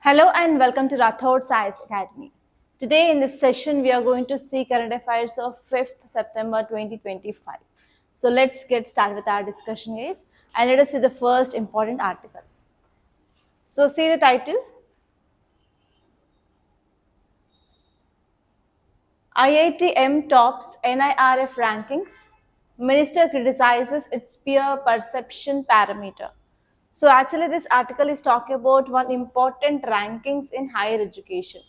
Hello and welcome to Rathods Science Academy. Today in this session we are going to see current affairs of 5th September 2025. So let's get started with our discussion guys and let us see the first important article. So see the title. IITM tops NIRF rankings. Minister criticizes its peer perception parameter. So actually this article is talking about one important rankings in higher education.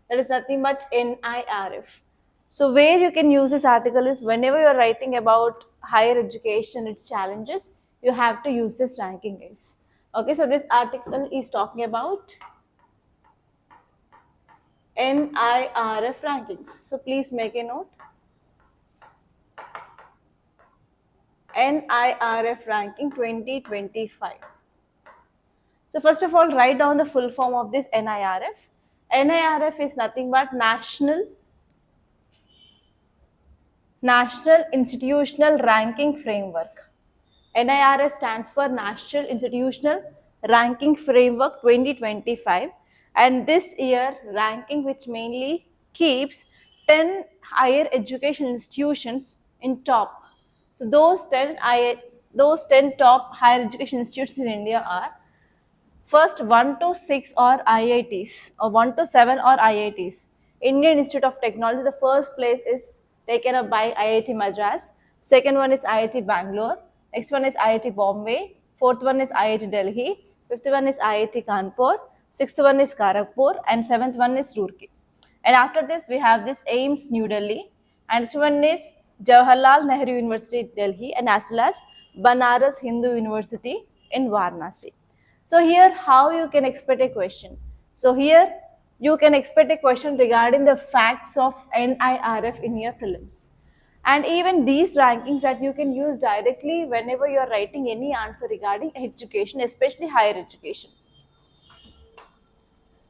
That is nothing but NIRF. So where you can use this article is whenever you are writing about higher education, its challenges, you have to use this ranking guys. Okay, so this article is talking about NIRF rankings. So please make a note. NIRF ranking 2025. So first of all, write down the full form of this NIRF. NIRF is nothing but National Institutional Ranking Framework. NIRF stands for National Institutional Ranking Framework 2025, and this year ranking which mainly keeps 10 higher education institutions in top. So those 10 top higher education institutes in India are first 1 to 6 or IITs or 1 to 7 or IITs. Indian Institute of Technology, the first place is taken up by IIT Madras. Second one is IIT Bangalore. Next one is IIT Bombay. Fourth one is IIT Delhi. Fifth one is IIT Kanpur. Sixth one is Kharagpur. And seventh one is Roorkee. And after this, we have this AIMS New Delhi. And next one is Jawaharlal Nehru University Delhi, and as well as Banaras Hindu University in Varanasi. So here how you can expect a question. So here you can expect a question regarding the facts of NIRF in your prelims. And even these rankings that you can use directly whenever you are writing any answer regarding education, especially higher education.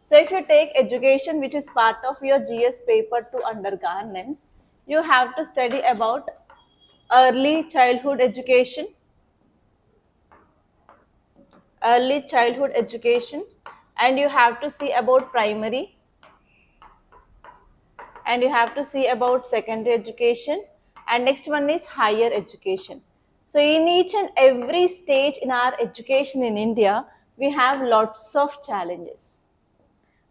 So if you take education, which is part of your GS paper 2 under governance, you have to study about early childhood education, and you have to see about primary, and you have to see about secondary education, and next one is higher education. So in each and every stage in our education in India, we have lots of challenges.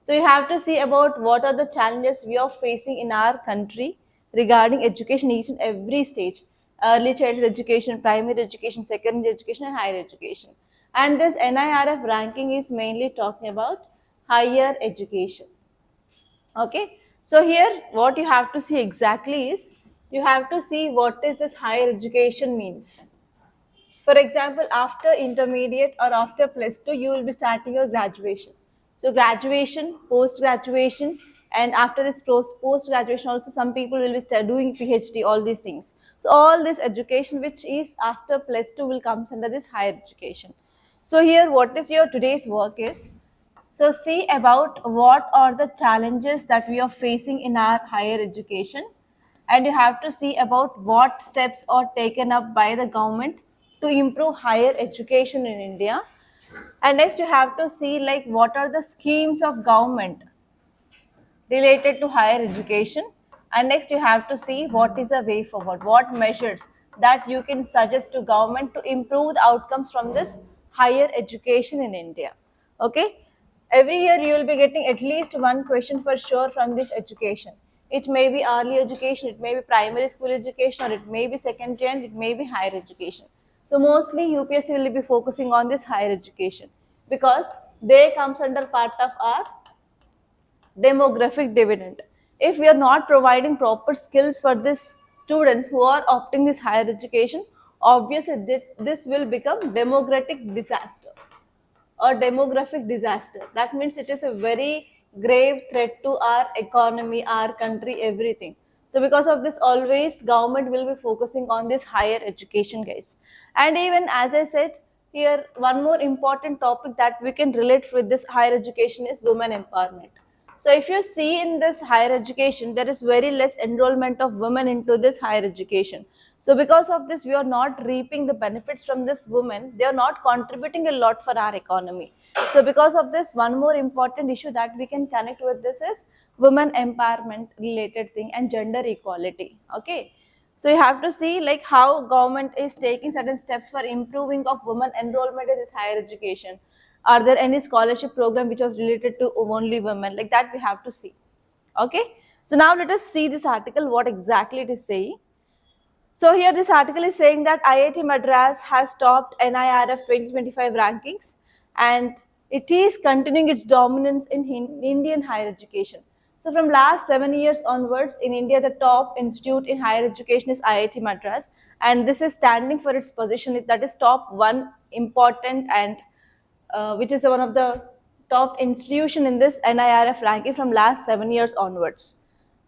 So you have to see about what are the challenges we are facing in our country regarding education each and every stage. Early childhood education, primary education, secondary education, and higher education. And this NIRF ranking is mainly talking about higher education. Okay, so here what you have to see exactly is, you have to see what is this higher education means. For example, after intermediate or after plus 2, you will be starting your graduation. So graduation, post-graduation, and after this post-graduation also some people will be doing PhD, all these things. So all this education which is after plus 2 will come under this higher education. So here what is your today's work is, so see about what are the challenges that we are facing in our higher education, and you have to see about what steps are taken up by the government to improve higher education in India. And next you have to see like what are the schemes of government related to higher education, and next you have to see what is a way forward, what measures that you can suggest to government to improve the outcomes from this higher education in India. Okay, every year you will be getting at least one question for sure from this education. It may be early education, it may be primary school education, or it may be secondary, and it may be higher education. So mostly UPSC will be focusing on this higher education because they comes under part of our demographic dividend. If we are not providing proper skills for these students who are opting this higher education, obviously this will become demographic disaster or demographic disaster. That means it is a very grave threat to our economy, our country, everything. So because of this, always government will be focusing on this higher education guys. And even as I said, here one more important topic that we can relate with this higher education is women empowerment. So if you see in this higher education, there is very less enrollment of women into this higher education. So because of this, we are not reaping the benefits from this women. They are not contributing a lot for our economy. So because of this, one more important issue that we can connect with this is women empowerment related thing and gender equality. Okay. So you have to see like how government is taking certain steps for improving of women enrollment in this higher education. Are there any scholarship program which was related to only women? Like that we have to see. Okay. So now let us see this article, what exactly it is saying. So here this article is saying that IIT Madras has topped NIRF 2025 rankings and it is continuing its dominance in Indian higher education. So from last 7 years onwards in India, the top institute in higher education is IIT Madras, and this is standing for its position that is top one important and which is one of the top institution in this NIRF ranking from last 7 years onwards.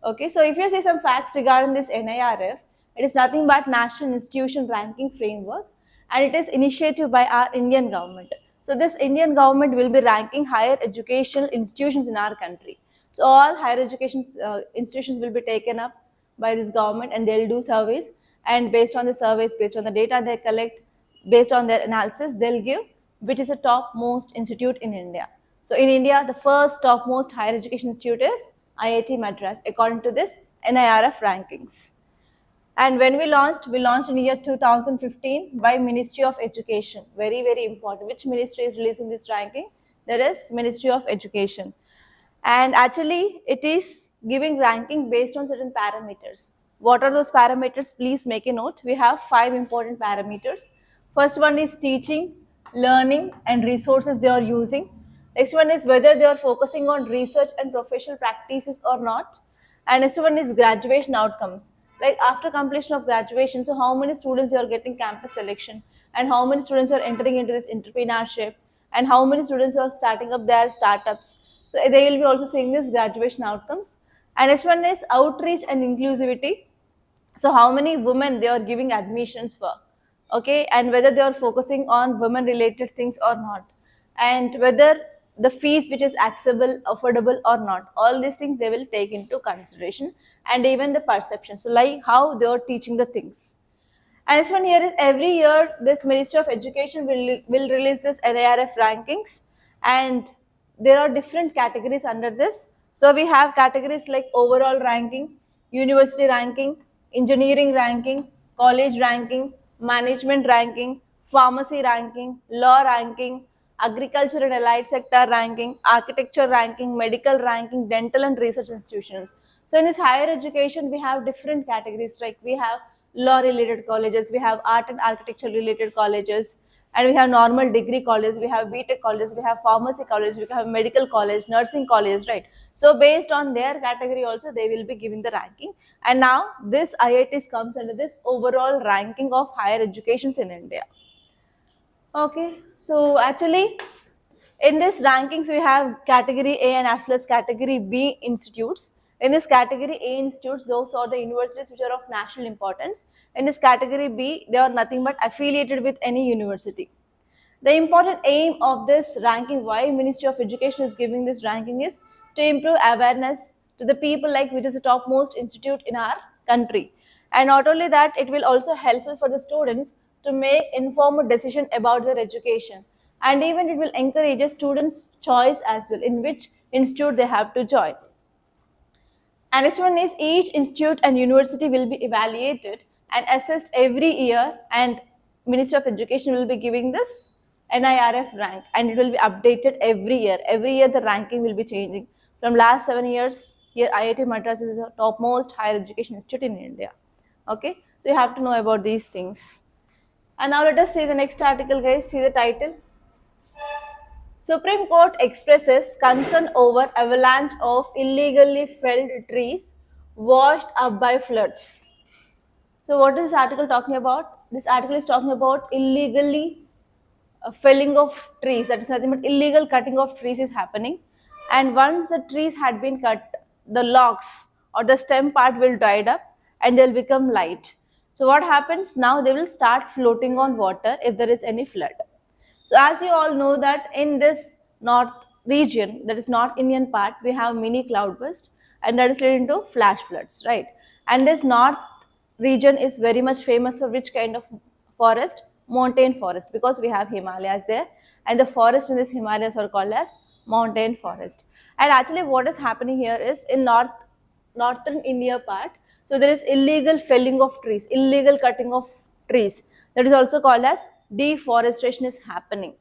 Okay, so if you see some facts regarding this NIRF, it is nothing but National Institution Ranking Framework, and it is initiative by our Indian government. So this Indian government will be ranking higher educational institutions in our country. So all higher education institutions will be taken up by this government, and they'll do surveys, and based on the surveys, based on the data they collect, based on their analysis, they'll give which is the topmost institute in India. So in India, the first topmost higher education institute is IIT Madras according to this NIRF rankings. And when we launched in year 2015 by Ministry of Education. Very, very important. Which ministry is releasing this ranking? There is Ministry of Education. And actually, it is giving ranking based on certain parameters. What are those parameters? Please make a note. We have 5 important parameters. First one is teaching, learning, and resources they are using. Next one is whether they are focusing on research and professional practices or not. And next one is graduation outcomes. Like after completion of graduation, so how many students are getting campus selection, and how many students are entering into this entrepreneurship, and how many students are starting up their startups. So they will be also seeing this graduation outcomes. And next one is outreach and inclusivity. So how many women they are giving admissions for, okay, and whether they are focusing on women related things or not, and whether the fees which is accessible, affordable or not. All these things they will take into consideration, and even the perception. So like how they are teaching the things. And this one here is every year this Ministry of Education will release this NIRF rankings, and there are different categories under this. So we have categories like overall ranking, university ranking, engineering ranking, college ranking, management ranking, pharmacy ranking, law ranking, agriculture and allied sector ranking, architecture ranking, medical ranking, dental and research institutions. So in this higher education, we have different categories, like we have law related colleges, we have art and architecture related colleges, and we have normal degree colleges, we have BTech colleges, we have pharmacy college, we have medical college, nursing college, right? So based on their category also, they will be giving the ranking. And now this IITs comes under this overall ranking of higher educations in India. Okay, so actually in this rankings we have category A and as well as category B institutes. In this category A institutes, those are the universities which are of national importance. In this category B, they are nothing but affiliated with any university. The important aim of this ranking, why Ministry of Education is giving this ranking, is to improve awareness to the people like which is the topmost institute in our country. And not only that, it will also helpful for the students to make informed decision about their education. And even it will encourage a student's choice as well in which institute they have to join. And next one is each institute and university will be evaluated and assessed every year, and Ministry of Education will be giving this NIRF rank, and it will be updated every year. Every year the ranking will be changing. From last 7 years, here IIT Madras is the topmost higher education institute in India. Okay, so you have to know about these things. And now let us see the next article, guys. See the title. Supreme Court expresses concern over avalanche of illegally felled trees washed up by floods. So what is this article talking about? This article is talking about illegally felling of trees. That is nothing but illegal cutting of trees is happening. And once the trees had been cut, the logs or the stem part will dried up and they'll become light. So what happens now? They will start floating on water if there is any flood. So as you all know that in this north region, that is North Indian part, we have mini cloudburst, and that is leading to flash floods, right? And this north region is very much famous for which kind of forest? Montane forest, because we have Himalayas there, and the forest in this Himalayas are called as mountain forest. And actually what is happening here is in northern India part, so there is illegal felling of trees, illegal cutting of trees, that is also called as deforestation is happening.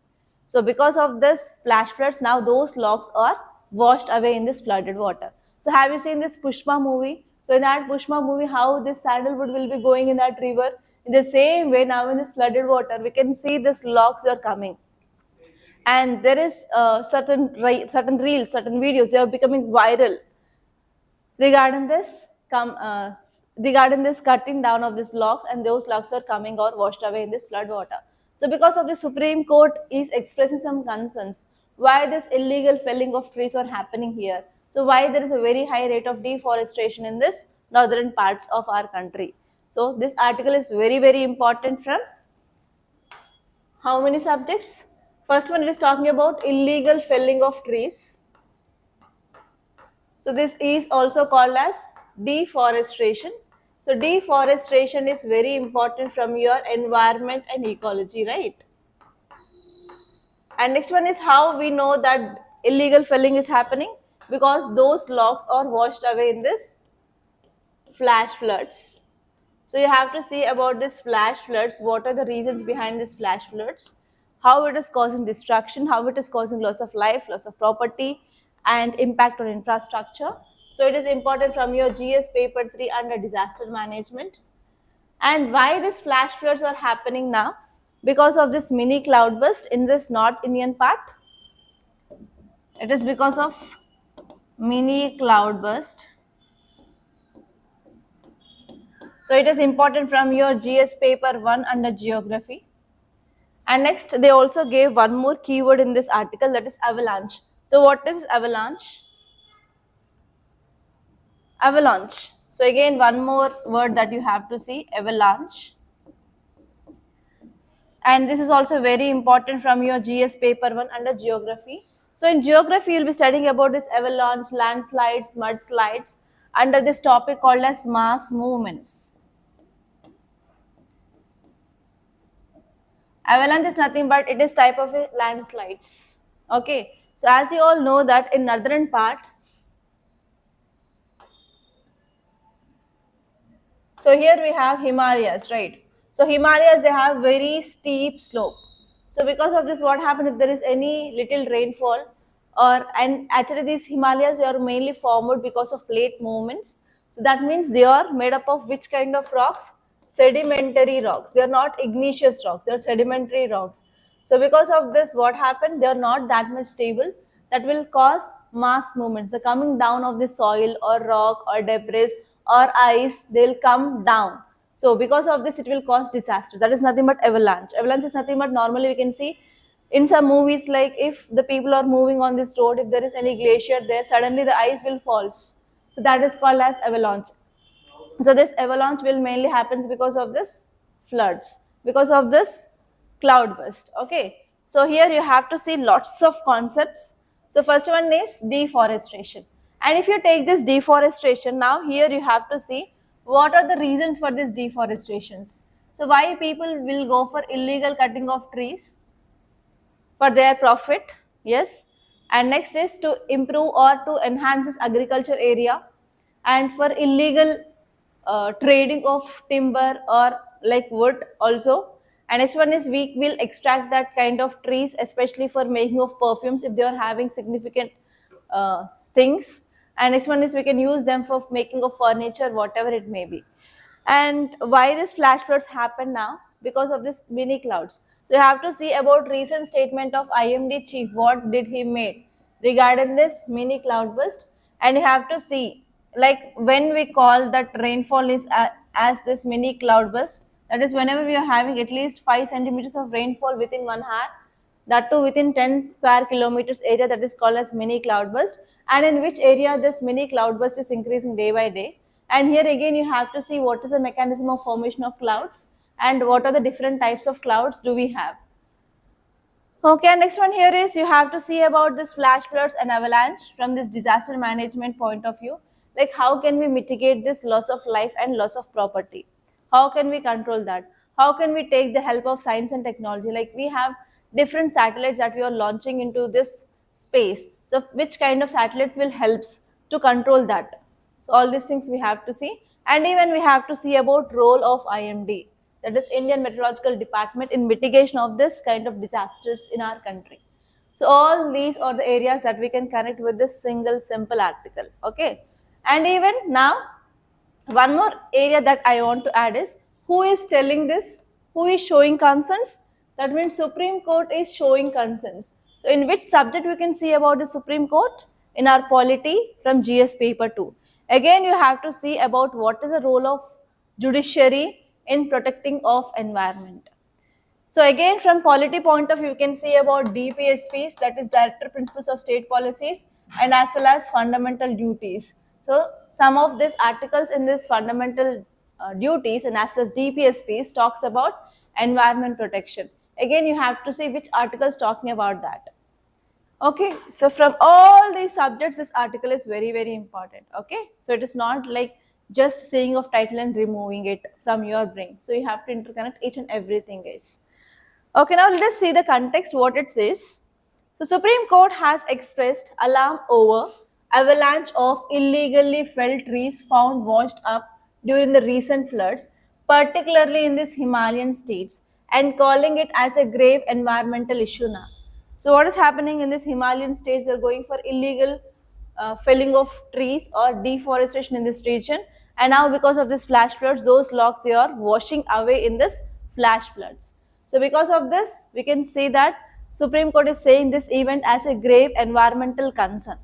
So because of this flash floods, now those logs are washed away in this flooded water. So have you seen this Pushpa movie? So in that Pushpa movie, how this sandalwood will be going in that river? In the same way, now in this flooded water, we can see this logs are coming. And there is certain reels, certain videos, they are becoming viral regarding this cutting down of these logs, and those logs are coming or washed away in this flood water. So because of the Supreme Court is expressing some concerns why this illegal felling of trees are happening here. So why there is a very high rate of deforestation in this northern parts of our country. So this article is very, very important from how many subjects? First one, it is talking about illegal felling of trees. So this is also called as deforestation. So deforestation is very important from your environment and ecology, right? And next one is how we know that illegal felling is happening, because those logs are washed away in this flash floods. So you have to see about this flash floods, what are the reasons behind this flash floods, how it is causing destruction, how it is causing loss of life, loss of property, and impact on infrastructure. So it is important from your GS paper 3 under disaster management. And why these flash floods are happening now? Because of this mini cloudburst in this North Indian part. It is because of mini cloudburst. So it is important from your GS paper 1 under geography. And next they also gave one more keyword in this article, that is avalanche. So what is avalanche? Avalanche. So again one more word that you have to see, avalanche. And this is also very important from your GS paper 1 under geography. So in geography you will be studying about this avalanche, landslides, mudslides under this topic called as mass movements. Avalanche is nothing but it is type of a landslides. Okay. So as you all know that in northern part, so here we have Himalayas, right? So Himalayas, they have very steep slope. So because of this, what happens if there is any little rainfall, and actually these Himalayas, they are mainly formed because of plate movements. So that means they are made up of which kind of rocks? Sedimentary rocks. They are not igneous rocks, they are sedimentary rocks. So because of this, what happened? They are not that much stable. That will cause mass movements. The coming down of the soil or rock or debris or ice, they will come down. So because of this, it will cause disaster. That is nothing but avalanche. Avalanche is nothing but normally we can see in some movies, like if the people are moving on this road, if there is any glacier there, suddenly the ice will fall. So that is called as avalanche. So this avalanche will mainly happens because of this floods, because of this cloudburst. Okay. So here you have to see lots of concepts. So first one is deforestation. And if you take this deforestation, now here you have to see what are the reasons for this deforestations. So why people will go for illegal cutting of trees? For their profit, yes. And next is to improve or to enhance this agriculture area, and for illegal trading of timber or like wood also. And next one is we will extract that kind of trees, especially for making of perfumes if they are having significant things. And next one is we can use them for making of furniture, whatever it may be. And why this flash floods happen now? Because of this mini clouds. So you have to see about recent statement of IMD chief, what did he made regarding this mini cloudburst. And you have to see, like when we call that rainfall is as this mini cloudburst, that is whenever we are having at least 5 centimeters of rainfall within 1 hour, that too within 10 square kilometers area, that is called as mini cloudburst. And in which area this mini cloudburst is increasing day by day. And here again you have to see what is the mechanism of formation of clouds and what are the different types of clouds do we have. Okay, and next one here is you have to see about this flash floods and avalanche from this disaster management point of view. Like how can we mitigate this loss of life and loss of property? How can we control that? How can we take the help of science and technology? Like we have different satellites that we are launching into this space. So which kind of satellites will helps to control that. So all these things we have to see, and even we have to see about role of IMD, that is Indian Meteorological Department, in mitigation of this kind of disasters in our country. So all these are the areas that we can connect with this single simple article. Okay, and even now one more area that I want to add is who is telling this, who is showing concerns. That means Supreme Court is showing concerns. So in which subject we can see about the Supreme Court? In our polity from GS paper 2. Again you have to see about what is the role of judiciary in protecting of environment. So again from polity point of view you can see about DPSPs, that is Director Principles of State Policies, and as well as fundamental duties. So some of these articles in this fundamental duties and as well as DPSPs talks about environment protection. Again you have to see which article is talking about that. Okay, so from all these subjects this article is very important. Okay, so it is not like just saying of title and removing it from your brain. So you have to interconnect each and everything, guys. Okay, now let us see the context, what it says. So Supreme Court has expressed alarm over avalanche of illegally felled trees found washed up during the recent floods, particularly in these Himalayan states, and calling it as a grave environmental issue now. So what is happening in these Himalayan states? They are going for illegal felling of trees or deforestation in this region, and now because of this flash floods, those logs they are washing away in this flash floods. So because of this, we can say that Supreme Court is saying this event as a grave environmental concern.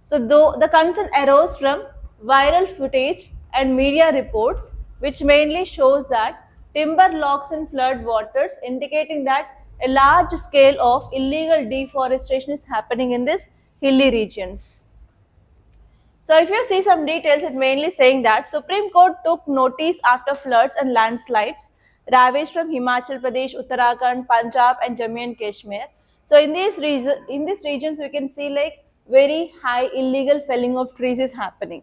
So though the concern arose from viral footage and media reports, which mainly shows that timber logs in flood waters, indicating that a large scale of illegal deforestation is happening in these hilly regions. So if you see some details, it mainly saying that Supreme Court took notice after floods and landslides ravaged from Himachal Pradesh, Uttarakhand, Punjab and Jammu and Kashmir. So in these regions we can see like very high illegal felling of trees is happening.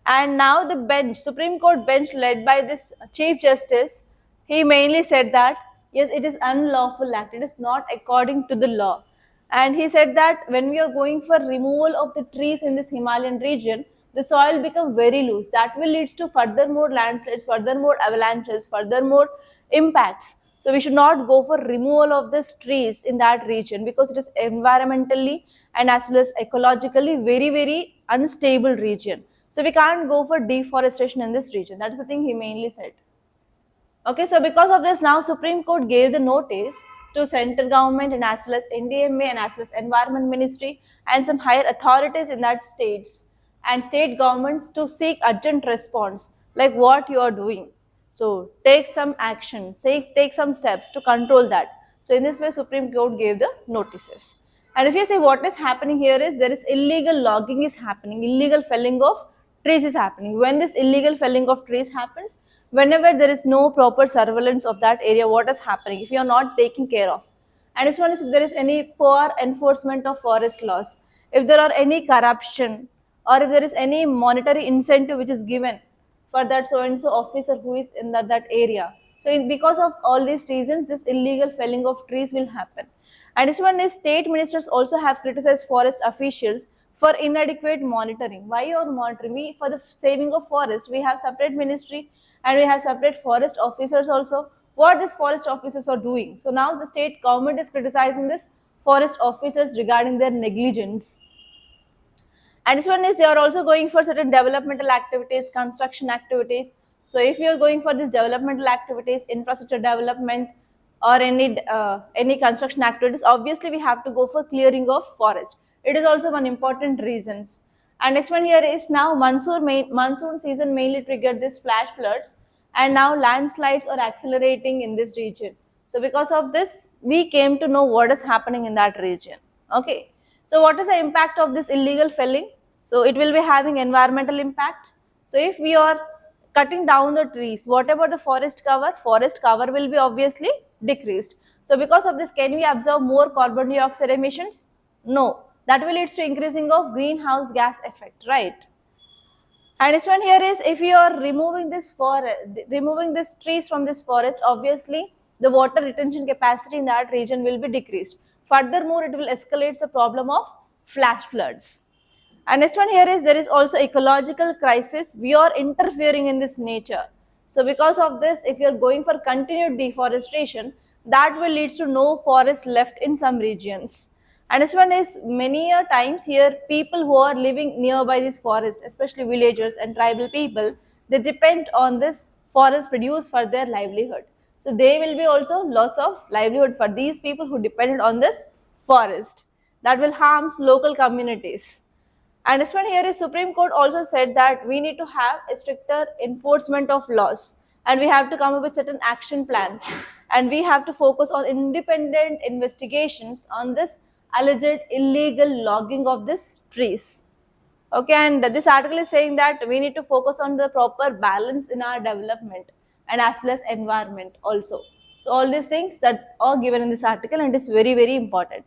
And now the bench, Supreme Court bench led by this Chief Justice, he mainly said that yes, it is unlawful act, it is not according to the law. And he said that when we are going for removal of the trees in this Himalayan region, the soil become very loose. That will lead to further more landslides, further more avalanches, further more impacts. So we should not go for removal of these trees in that region because it is environmentally and as well as ecologically very unstable region. So we can't go for deforestation in this region. That is the thing he mainly said. Okay, so because of this, now Supreme Court gave the notice to central government and as well as NDMA and as well as Environment Ministry and some higher authorities in that states and state governments to seek urgent response like what you are doing. So take some action, take some steps to control that. So in this way Supreme Court gave the notices. And if you say what is happening here is there is illegal logging is happening, illegal felling of trees is happening. When this illegal felling of trees happens, whenever there is no proper surveillance of that area, what is happening if you are not taking care of. And this one is if there is any poor enforcement of forest laws, if there are any corruption or if there is any monetary incentive which is given for that so and so officer who is in that area. So because of all these reasons, this illegal felling of trees will happen. And this one is state ministers also have criticized forest officials for inadequate monitoring. Why you are monitoring? For the saving of forest, we have separate ministry and we have separate forest officers also. What these forest officers are doing? So now the state government is criticizing this forest officers regarding their negligence. And this one is they are also going for certain developmental activities, construction activities. So if you are going for these developmental activities, infrastructure development or any construction activities, obviously we have to go for clearing of forest. It is also one important reasons. And next one here is now monsoon season mainly triggered this flash floods and now landslides are accelerating in this region. So because of this, we came to know what is happening in that region. Okay. So what is the impact of this illegal felling? So it will be having environmental impact. So if we are cutting down the trees, whatever the forest cover will be obviously decreased. So because of this, can we absorb more carbon dioxide emissions? No. That will lead to increasing of greenhouse gas effect, right? And this one here is if you are removing this trees from this forest, obviously the water retention capacity in that region will be decreased. Furthermore, it will escalate the problem of flash floods. And next one here is there is also ecological crisis. We are interfering in this nature. So because of this, if you are going for continued deforestation, that will lead to no forest left in some regions. And this one is many a times here people who are living nearby this forest, especially villagers and tribal people, they depend on this forest produce for their livelihood. So they will be also loss of livelihood for these people who depended on this forest. That will harm local communities. And this one here is Supreme Court also said that we need to have a stricter enforcement of laws, and we have to come up with certain action plans, and we have to focus on independent investigations on this alleged illegal logging of these trees. Okay, and this article is saying that we need to focus on the proper balance in our development and as well as environment also. So all these things that are given in this article, and it's very, very important.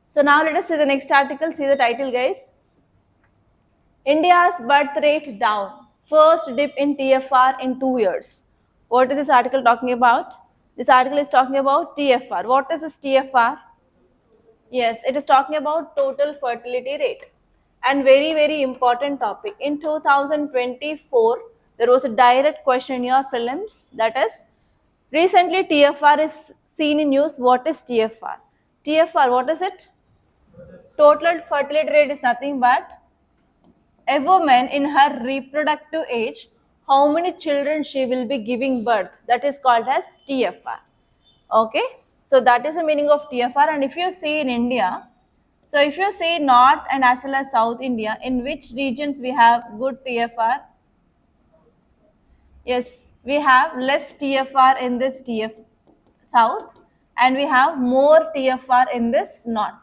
So now let us see the next article. See the title, guys. India's birth rate down. First dip in TFR in 2 years. What is this article talking about? This article is talking about TFR. What is this TFR? Yes, it is talking about total fertility rate. And very, very important topic. In 2024, there was a direct question in your prelims. That is, recently TFR is seen in news. What is TFR? TFR, what is it? Total fertility rate is nothing but a woman in her reproductive age, how many children she will be giving birth. That is called as TFR. Okay, so that is the meaning of TFR. And if you see in India, so if you see North and as well as South India, in which regions we have good TFR? Yes, we have less TFR in this South, and we have more TFR in this North.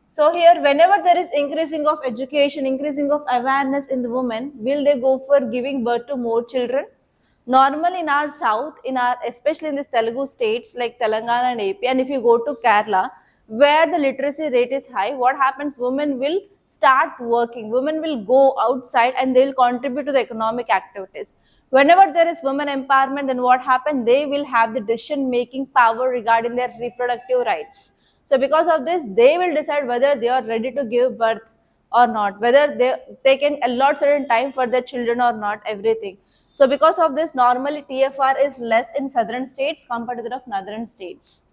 So here, whenever there is increasing of education, increasing of awareness in the women, will they go for giving birth to more children? Normally in our South, especially in the Telugu states like Telangana and AP, and if you go to Kerala, where the literacy rate is high, what happens? Women will start working. Women will go outside and they will contribute to the economic activities. Whenever there is women empowerment, then what happens? They will have the decision-making power regarding their reproductive rights. So because of this, they will decide whether they are ready to give birth or not, whether they can allot certain time for their children or not, everything. So because of this, normally TFR is less in southern states compared to that of northern states.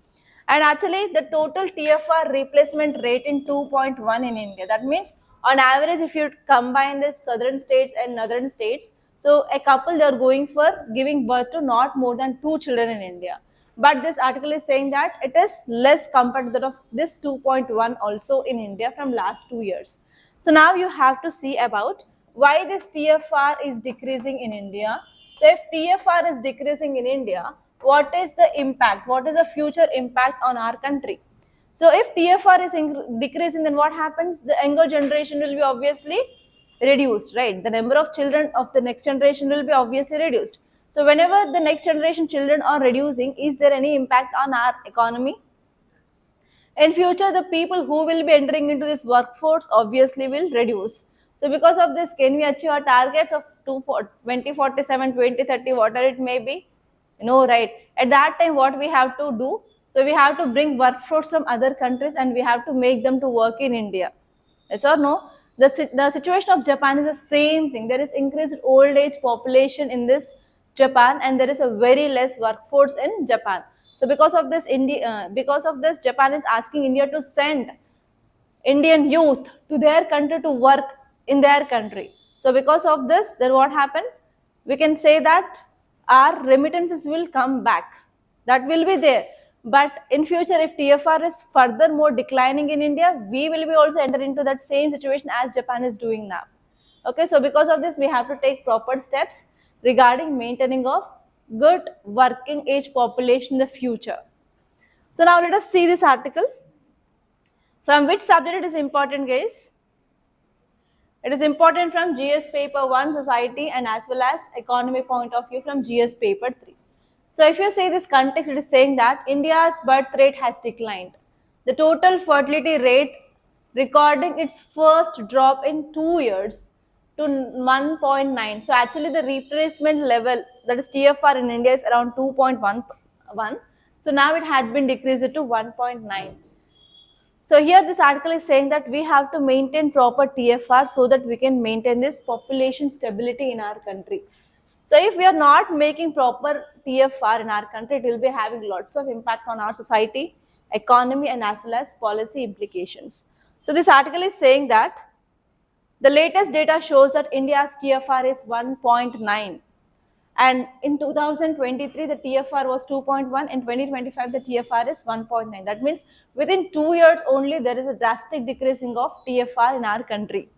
And actually, the total TFR replacement rate in 2.1 in India. That means, on average, if you combine the southern states and northern states, so a couple, they are going for giving birth to not more than 2 children in India. But this article is saying that it is less compared to that of this 2.1 also in India from last 2 years. So now you have to see about why this TFR is decreasing in India. So if TFR is decreasing in India, what is the impact? What is the future impact on our country? So if TFR is decreasing, then what happens? The younger generation will be obviously reduced, right? The number of children of the next generation will be obviously reduced. So whenever the next generation children are reducing, is there any impact on our economy? In future, the people who will be entering into this workforce obviously will reduce. So because of this, can we achieve our targets of 2047, 2030, whatever it may be? No, right? At that time, what we have to do? So we have to bring workforce from other countries and we have to make them to work in India. Yes or no? The situation of Japan is the same thing. There is increased old age population in this Japan, and there is a very less workforce in Japan. So because of this, Japan is asking India to send Indian youth to their country to work in their country. So because of this, then what happened? We can say that our remittances will come back. That will be there. But in future, if TFR is furthermore declining in India, we will be also enter into that same situation as Japan is doing now. Okay, so because of this, we have to take proper steps regarding maintaining of good working age population in the future. So now let us see this article. From which subject it is important, guys? It is important from GS paper 1 society and as well as economy point of view from GS paper 3. So if you say this context, it is saying that India's birth rate has declined. The total fertility rate recording its first drop in 2 years. to 1.9. So actually the replacement level, that is TFR in India, is around 2.11. So now it had been decreased to 1.9. So here this article is saying that we have to maintain proper TFR so that we can maintain this population stability in our country. So if we are not making proper TFR in our country, it will be having lots of impact on our society, economy, and as well as policy implications. So this article is saying that the latest data shows that India's TFR is 1.9. And in 2023, the TFR was 2.1. In 2025, the TFR is 1.9. That means within 2 years only, there is a drastic decreasing of TFR in our country.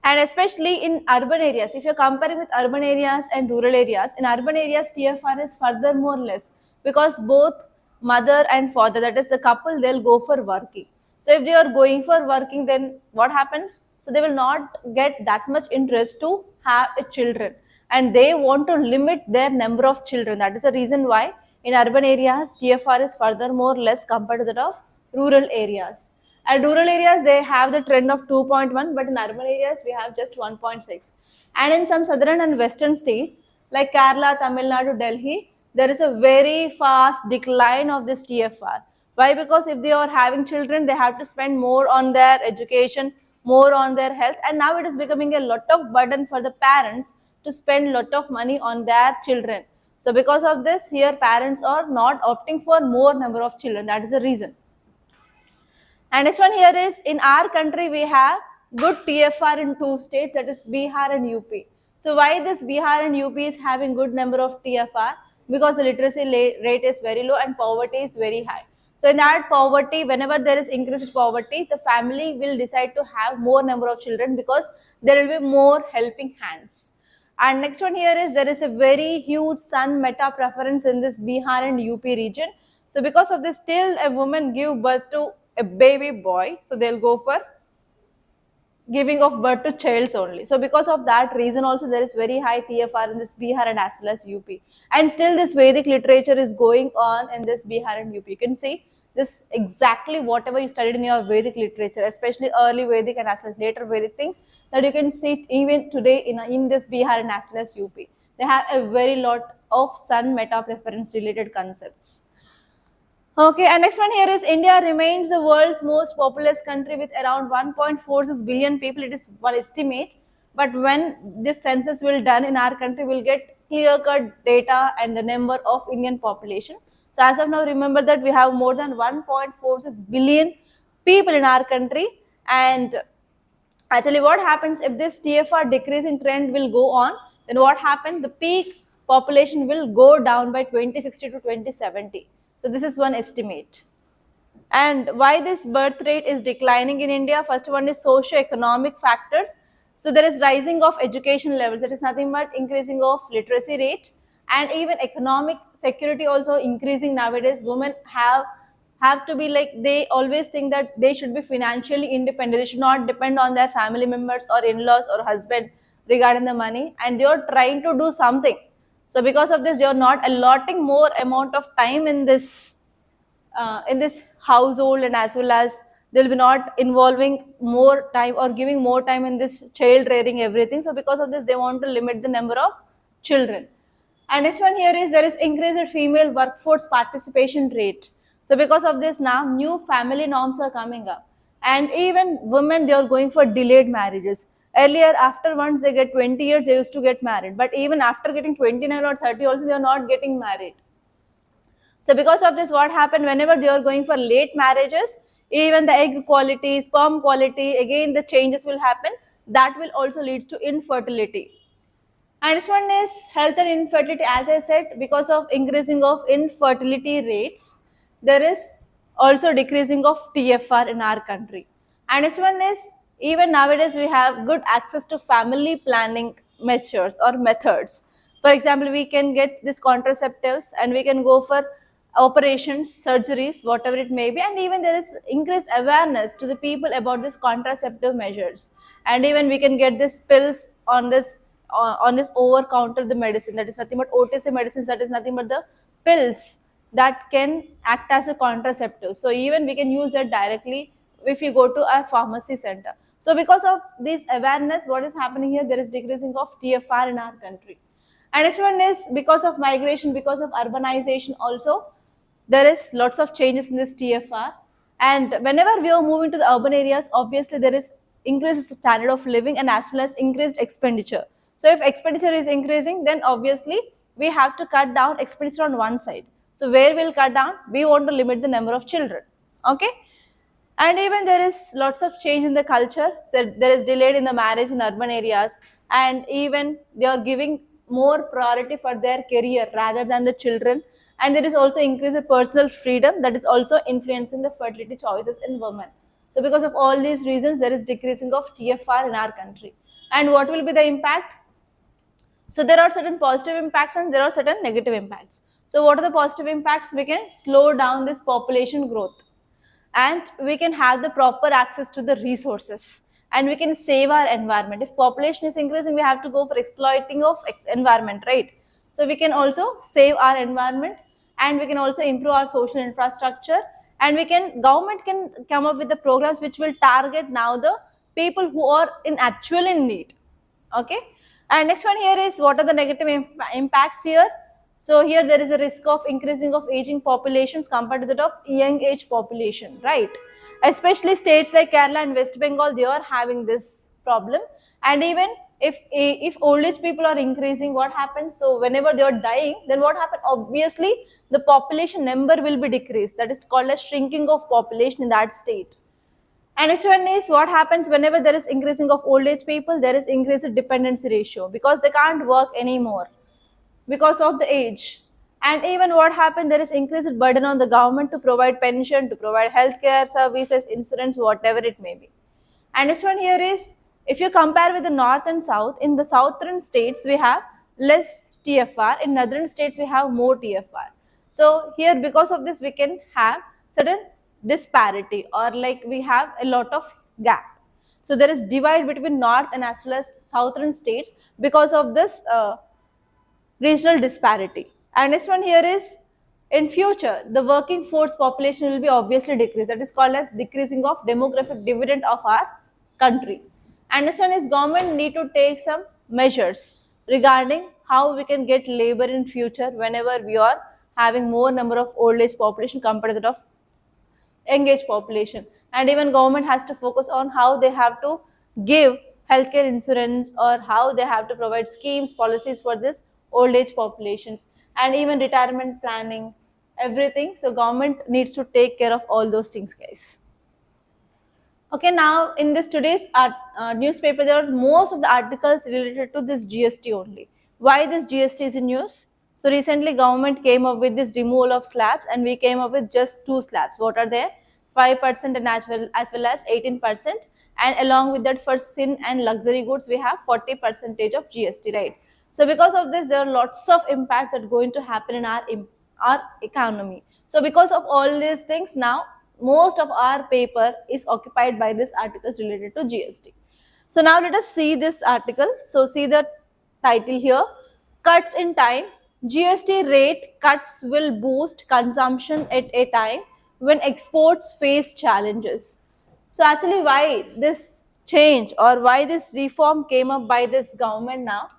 And especially in urban areas, if you're comparing with urban areas and rural areas, in urban areas, TFR is furthermore less because both mother and father, that is the couple, they'll go for working. So if they are going for working, then what happens? So they will not get that much interest to have a children, and they want to limit their number of children. That is the reason why in urban areas TFR is furthermore less compared to that of rural areas. At rural areas they have the trend of 2.1, but in urban areas we have just 1.6. And in some southern and western states like Kerala, Tamil Nadu, Delhi, there is a very fast decline of this TFR. Why? Because if they are having children, they have to spend more on their education, more on their health, and now it is becoming a lot of burden for the parents to spend a lot of money on their children. So because of this, here parents are not opting for more number of children. That is the reason. And next one here is, in our country we have good TFR in 2 states, that is Bihar and UP. So why this Bihar and UP is having good number of TFR? Because the literacy rate is very low and poverty is very high. So in that poverty, whenever there is increased poverty, the family will decide to have more number of children because there will be more helping hands. And next one here is, there is a very huge son meta preference in this Bihar and UP region. So because of this, till a woman give birth to a baby boy, so they'll go for giving of birth to childs only. So because of that reason also, there is very high TFR in this Bihar and as well as UP. And still this Vedic literature is going on in this Bihar and UP. You can see this exactly whatever you studied in your Vedic literature, especially early Vedic and as well as later Vedic things, that you can see even today in this Bihar and as well as UP. They have a very lot of sun meta preference related concepts. Okay, and next one here is, India remains the world's most populous country with around 1.46 billion people. It is one estimate, but when this census will done in our country, we'll get clear-cut data and the number of Indian population. So as of now, remember that we have more than 1.46 billion people in our country. And actually what happens if this TFR decreasing trend will go on, then what happens? The peak population will go down by 2060 to 2070. So this is one estimate. And why this birth rate is declining in India? First one is socio-economic factors. So there is rising of education levels. That is nothing but increasing of literacy rate, and even economic security also increasing nowadays. Women have to be like, they always think that they should be financially independent. They should not depend on their family members or in-laws or husband regarding the money, and they are trying to do something. So because of this, they are not allotting more amount of time in this household, and as well as they will be not involving more time or giving more time in this child rearing everything. So because of this, they want to limit the number of children. And next one here is, there is increased female workforce participation rate. So because of this, now new family norms are coming up, and even women, they are going for delayed marriages. Earlier, after once they get 20 years, they used to get married. But even after getting 29 or 30 also, they are not getting married. So because of this, what happened? Whenever they are going for late marriages, even the egg quality, sperm quality, again the changes will happen. That will also lead to infertility. And this one is health and infertility. As I said, because of increasing of infertility rates, there is also decreasing of TFR in our country. And this one is, even nowadays we have good access to family planning measures or methods. For example, we can get this contraceptives and we can go for operations, surgeries, whatever it may be, and even there is increased awareness to the people about this contraceptive measures. And even we can get this pills on this over counter the medicine, that is nothing but OTC medicines, that is nothing but the pills that can act as a contraceptive. So even we can use that directly if you go to a pharmacy center. So because of this awareness, what is happening here? There is decreasing of TFR in our country. And next one is because of migration, because of urbanization also, there is lots of changes in this TFR. And whenever we are moving to the urban areas, obviously there is increased standard of living and as well as increased expenditure. So if expenditure is increasing, then obviously we have to cut down expenditure on one side. So where we'll cut down? We want to limit the number of children. Okay. And even there is lots of change in the culture. There is delayed in the marriage in urban areas, and even they are giving more priority for their career rather than the children. And there is also increased personal freedom that is also influencing the fertility choices in women. So because of all these reasons, there is decreasing of TFR in our country. And what will be the impact? So there are certain positive impacts and there are certain negative impacts. So what are the positive impacts? We can slow down this population growth, and we can have the proper access to the resources, and we can save our environment. If population is increasing, we have to go for exploiting of environment, right? So we can also save our environment, and we can also improve our social infrastructure, and government can come up with the programs which will target now the people who are actual in need. Okay. And next one here is what are the negative impacts here. So here there is a risk of increasing of aging populations compared to that of young age population, right? Especially states like Kerala and West Bengal, they are having this problem. And even if old age people are increasing, what happens? So whenever they are dying, then what happens? Obviously, the population number will be decreased. That is called a shrinking of population in that state. And next one is what happens whenever there is increasing of old age people, there is increased dependency ratio because they can't work anymore because of the age. And even what happened, there is increased burden on the government to provide pension, to provide healthcare services, insurance, whatever it may be. And next one here is, if you compare with the north and south, in the southern states we have less TFR, in northern states we have more TFR. So here because of this we can have certain disparity, or like we have a lot of gap. So there is divide between north and as well as southern states because of this regional disparity. And next one here is, in future the working force population will be obviously decreased. That is called as decreasing of demographic dividend of our country. And next one is, government need to take some measures regarding how we can get labor in future whenever we are having more number of old age population compared to that of young age population. And even government has to focus on how they have to give healthcare insurance, or how they have to provide schemes, policies for this old age populations, and even retirement planning, everything. So government needs to take care of all those things, guys. Okay, now in this today's newspaper, there are most of the articles related to this GST only. Why this GST is in news? So recently government came up with this removal of slabs, and we came up with just 2 slabs. What are they? 5% and as well as 18%. And along with that, for sin and luxury goods, we have 40% of GST, right? So because of this, there are lots of impacts that are going to happen in our economy. So because of all these things, now most of our paper is occupied by these articles related to GST. So now let us see this article. So see the title here, cuts in time. GST rate cuts will boost consumption at a time when exports face challenges. So actually, why this change or why this reform came up by this government now?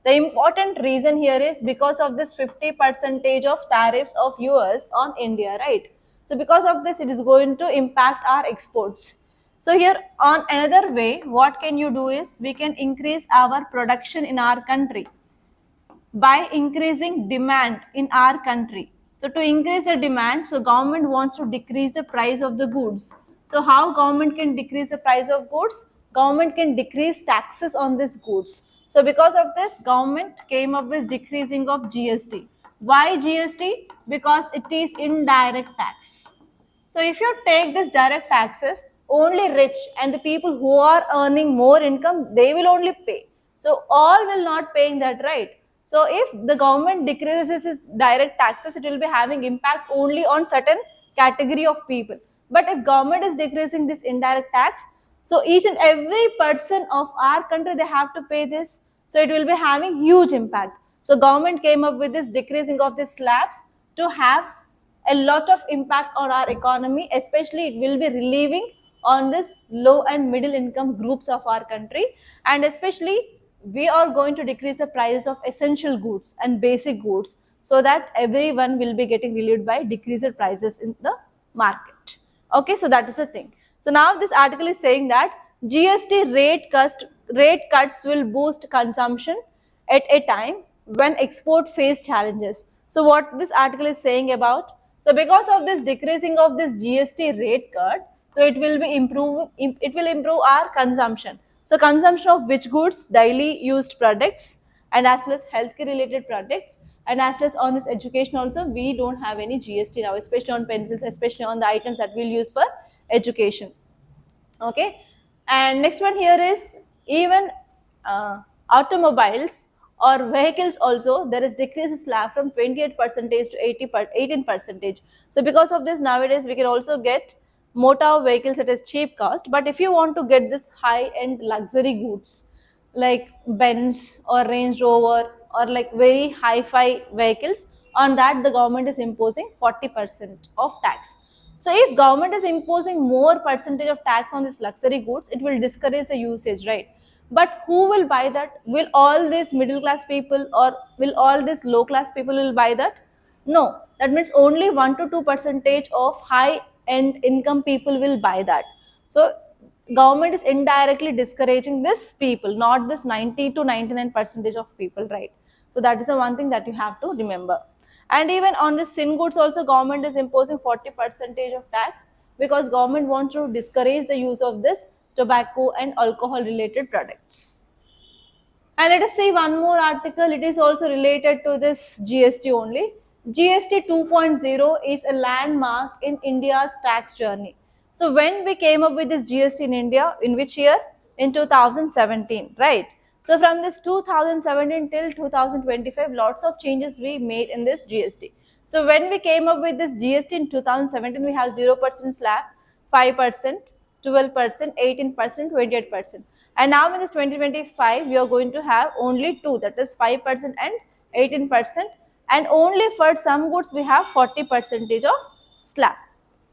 The important reason here is because of this 50% of tariffs of US on India, right? So because of this, it is going to impact our exports. So here on another way, what can you do is, we can increase our production in our country by increasing demand in our country. So to increase the demand, so government wants to decrease the price of the goods. So how government can decrease the price of goods? Government can decrease taxes on these goods. So because of this, government came up with decreasing of GST. Why GST? Because it is indirect tax. So if you take this direct taxes, only rich and the people who are earning more income, they will only pay. So all will not paying that, right? So if the government decreases its direct taxes, it will be having impact only on certain category of people. But if government is decreasing this indirect tax, so each and every person of our country, they have to pay this. So it will be having huge impact. So government came up with this decreasing of these slabs to have a lot of impact on our economy, especially it will be relieving on this low and middle income groups of our country, and especially we are going to decrease the prices of essential goods and basic goods so that everyone will be getting relieved by decreased prices in the market. Okay, so that is the thing. So now this article is saying that GST rate cuts will boost consumption at a time when export face challenges. So what this article is saying about, so because of this decreasing of this GST rate cut, so it will improve our consumption. So consumption of which goods? Daily used products and as well as healthcare related products, and as well as on this education also we don't have any GST now, especially on pencils, especially on the items that we'll use for education. Okay, and next one here is even automobiles or vehicles also there is decrease slab from 28% to 18%. So because of this nowadays we can also get motor vehicles at a cheap cost, but if you want to get this high end luxury goods like Benz or Range Rover or like very hi-fi vehicles, on that the government is imposing 40% of tax. So if government is imposing more percentage of tax on these luxury goods, it will discourage the usage, right? But who will buy that? Will all these middle class people or will all these low class people will buy that? No, that means only 1 to 2% of high end income people will buy that. So government is indirectly discouraging this people, not this 90 to 99% of people, right? So that is the one thing that you have to remember. And even on the sin goods also government is imposing 40% of tax because government wants to discourage the use of this tobacco and alcohol related products. And let us see one more article. It is also related to this GST only. GST 2.0 is a landmark in India's tax journey. So when we came up with this GST in India, in which year? In 2017, right? So from this 2017 till 2025, lots of changes we made in this GST. So when we came up with this GST in 2017, we have 0% slab, 5%, 12%, 18%, 28%. And now in this 2025, we are going to have only two, that is 5% and 18%. And only for some goods, we have 40% of slab,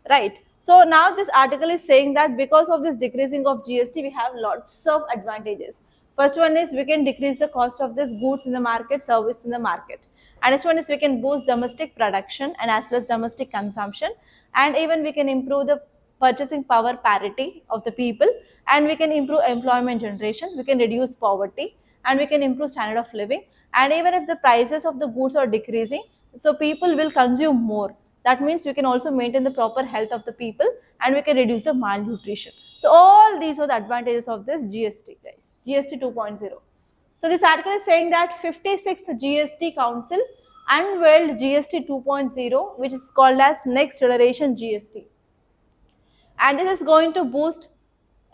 right? So now this article is saying that because of this decreasing of GST, we have lots of advantages. First one is we can decrease the cost of this goods in the market, service in the market. And next one is we can boost domestic production and as well as domestic consumption. And even we can improve the purchasing power parity of the people, and we can improve employment generation, we can reduce poverty, and we can improve standard of living. And even if the prices of the goods are decreasing, so people will consume more. That means we can also maintain the proper health of the people and we can reduce the malnutrition. So all these are the advantages of this GST, guys, GST 2.0. So this article is saying that 56th GST Council unveiled GST 2.0, which is called as Next Generation GST. And this is going to boost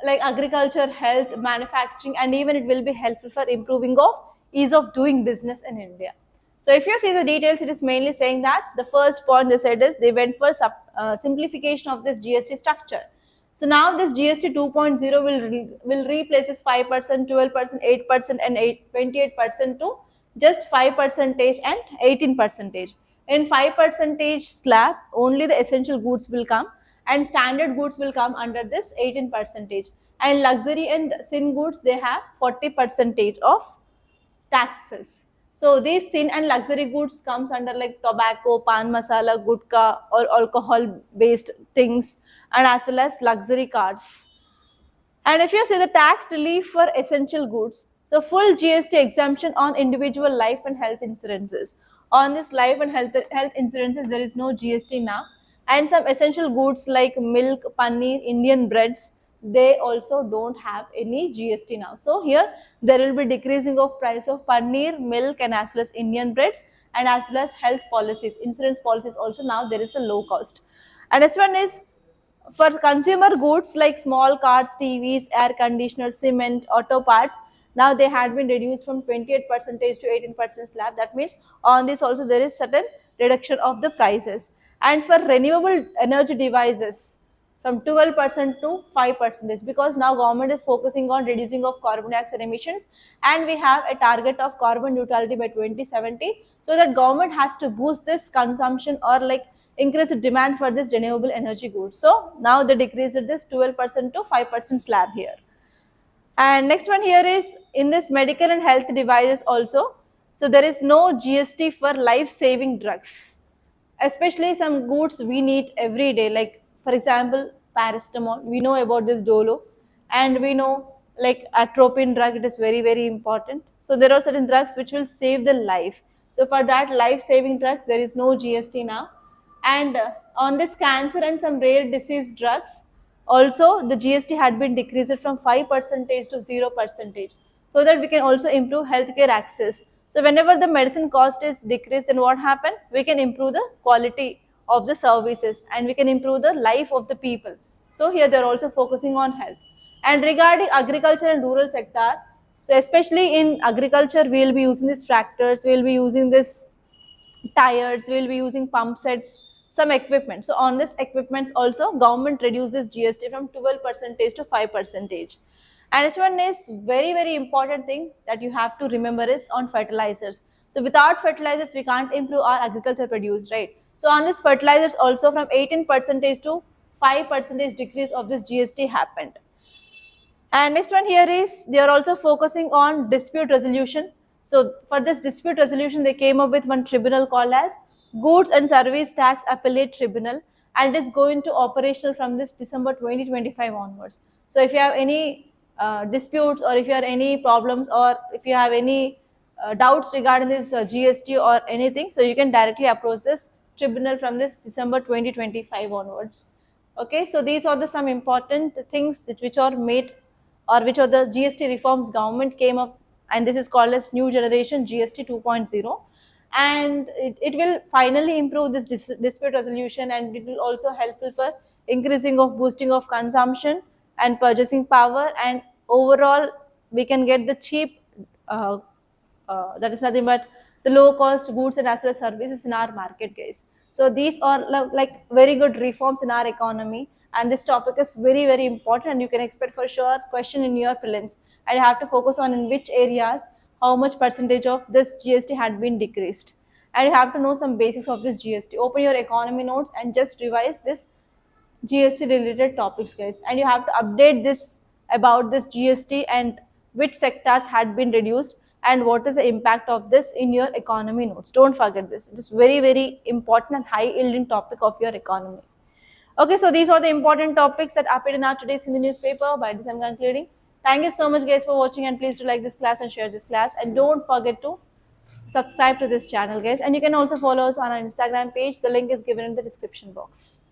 like agriculture, health, manufacturing, and even it will be helpful for improving of ease of doing business in India. So if you see the details, it is mainly saying that the first point they said is they went for simplification of this GST structure. So now this GST 2.0 will replace this 5%, 12%, 8% and 28% to just 5% and 18%. In 5% slab, only the essential goods will come and standard goods will come under this 18%. And luxury and sin goods, they have 40% of taxes. So these thin and luxury goods comes under like tobacco, pan masala, gutka or alcohol based things, and as well as luxury cars. And if you see the tax relief for essential goods, so full GST exemption on individual life and health insurances. On this life and health insurances, there is no GST now. And some essential goods like milk, paneer, Indian breads, they also don't have any GST now. So here there will be decreasing of price of paneer, milk and as well as Indian breads, and as well as health policies, insurance policies also now there is a low cost. And this one is for consumer goods like small cars, TVs, air conditioners, cement, auto parts. Now they had been reduced from 28% to 18% slab. That means on this also there is certain reduction of the prices. And for renewable energy devices, from 12% to 5%, because now government is focusing on reducing of carbon dioxide emissions, and we have a target of carbon neutrality by 2070. So that government has to boost this consumption or like increase the demand for this renewable energy goods. So now they decreased this 12% to 5% slab here. And next one here is in this medical and health devices also. So there is no GST for life-saving drugs, especially some goods we need every day, like for example paracetamol. We know about this dolo, and we know like atropine drug, it is very very important. So there are certain drugs which will save the life. So for that life saving drugs there is no GST now. And on this cancer and some rare disease drugs also the GST had been decreased from 5% to 0%, so that we can also improve healthcare access. So whenever the medicine cost is decreased, then what happened? We can improve the quality of the services and we can improve the life of the people. So here they are also focusing on health. And regarding agriculture and rural sector, so especially in agriculture, we will be using these tractors, we will be using this tires, we will be using pump sets, some equipment. So on this equipment also government reduces GST from 12% to 5%. And this one is very very important thing that you have to remember is on fertilizers. So without fertilizers we can't improve our agriculture produce, right? So on this fertilizers also from 18% to 5% decrease of this GST happened. And next one here is they are also focusing on dispute resolution. So for this dispute resolution, they came up with one tribunal called as Goods and Service Tax Appellate Tribunal, and it's going to operational from this December 2025 onwards. So if you have any disputes, or if you have any problems, or if you have any doubts regarding this GST or anything, so you can directly approach this tribunal from this December 2025 onwards. Okay, so these are the some important things which are made, or which are the GST reforms government came up, and this is called as new generation GST 2.0, and it will finally improve this dispute resolution, and it will also helpful for increasing of boosting of consumption and purchasing power, and overall we can get the cheap that is nothing but the low cost goods and as well as services in our market, guys. So these are like very good reforms in our economy, and this topic is very very important, and you can expect for sure question in your prelims, and you have to focus on in which areas how much percentage of this GST had been decreased, and you have to know some basics of this GST. Open your economy notes and just revise this GST related topics, guys, and you have to update this about this GST and which sectors had been reduced and what is the impact of this in your economy notes. Don't forget this. It is very very important and high yielding topic of your economy. Okay, so these are the important topics that appeared in our today's Hindu newspaper. By this I'm concluding. Thank you so much guys for watching, and please do like this class and share this class, and don't forget to subscribe to this channel, guys, and you can also follow us on our Instagram page. The link is given in the description box.